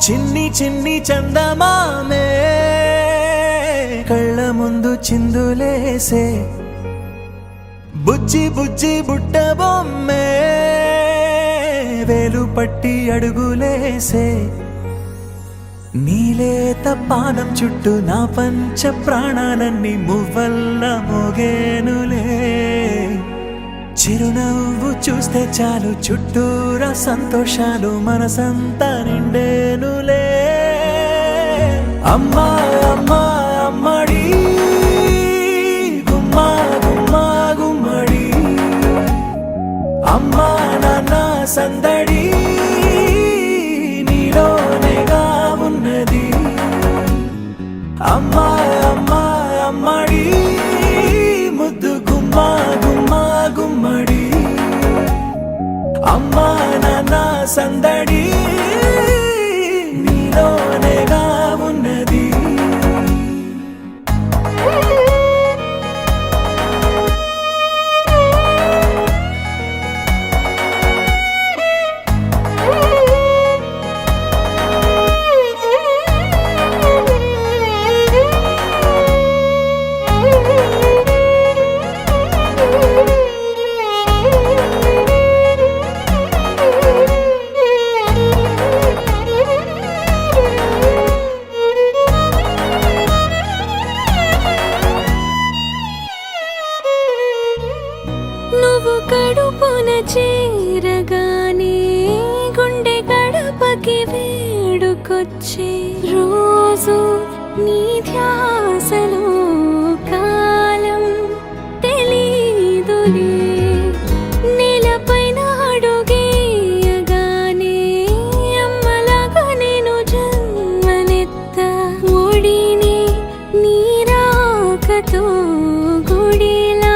చిన్ని చిన్ని చందమామే కళ్ళ ముందు చిందులేసే బుజ్జి బుజ్జి బుట్ట బొమ్మే వేలు పట్టి అడుగులేసే నీలేత పాదం చుట్టూ నా పంచ ప్రాణాలన్నీ మువ్వల్ల మోగేనులే చిరునవ్వు చూస్తే చాలు చుట్టూరా సంతోషాలు మనసంతా నిండేనులే అమ్మా అమ్మా అమ్మడి గుమ్మా గుమ్మా గుమ్మడి అమ్మా నాన్న సందడి నీలోనేగా ఉన్నది అమ్మా అమ్మా అమ్మడి ముద్దు గుమ్మా గుమ్మా గుమ్మడి అమ్మా నాన్న సందడి నీలోనేగా ఉన్నది నువ్వు కడుపున చేరగానే గుండె గడపకి వేడుకొచ్చే రోజు నీ ధ్యాసలో కాలం తెలీదులే నేలపైన అడుగేయగానే అమ్మలాగా నేను జన్మనెత్త ఒడిని నీ రాకతో గుడిలా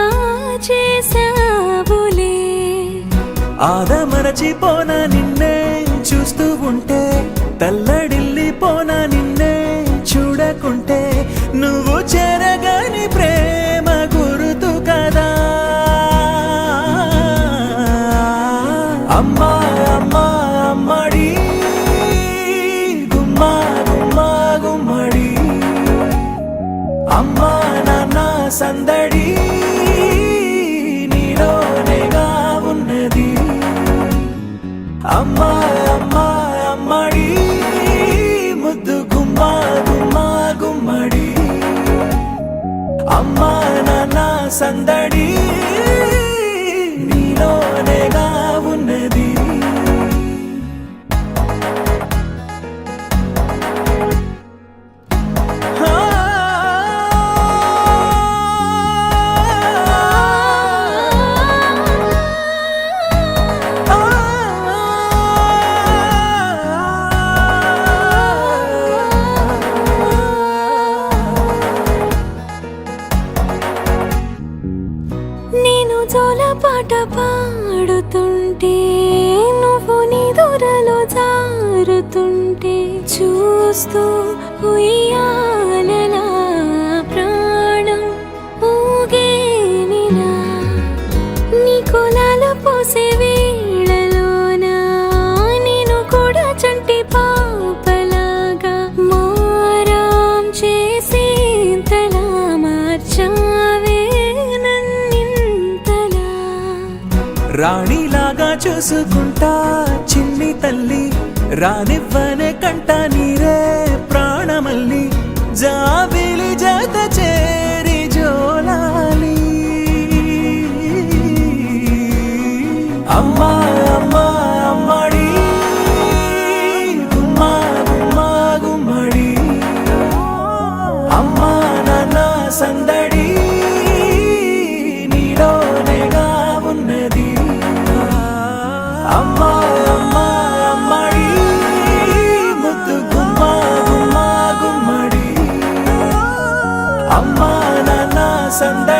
చేసావులే ఆదమరచిపోన నిన్నే చూస్తూ ఉంటే తల్లడిల్లిపోన నిన్నే చూడకుంటే నువ్వు చెరగని ప్రేమ గుర్తు కదా అమ్మా అమ్మా అమ్మడి గుమ్మా గుమ్మా గుమ్మడి అమ్మా నాన్న సందడి నీలోనేగా ఉన్నది అమ్మా అమ్మా అమ్మడి ముద్దు గుమ్మా గుమ్మా గుమ్మడి అమ్మా నాన్న సందడి నీలోనేగా ఉన్నది నేను జోలపాట పాడుతుంటే నువ్వు నిదురలో జారుతుంటే చూస్తూ ఉయ్యాలలా ప్రాణం ఊగేనిలా నీ కులాల పోసే వేళలోన నేను కూడా చంటి పాపలాగా మారాం చేసేంతలా మార్చావే రాణిలాగా చూసుకుంటా చిన్ని తల్లి రానివ్వనే కంట నీరే ప్రాణమల్లి జాబిలి జత చేరి జోలాలి అమ్మా అమ్మా అమ్మడి గుమ్మా గుమ్మా గుమ్మడి అమ్మా నాన్న సందడి నీలోనేగా ఉన్నది అమ్మా అమ్మా అమ్మడి ముద్దు గుమ్మా గుమ్మా గుమ్మడి అమ్మా నాన్న సందడి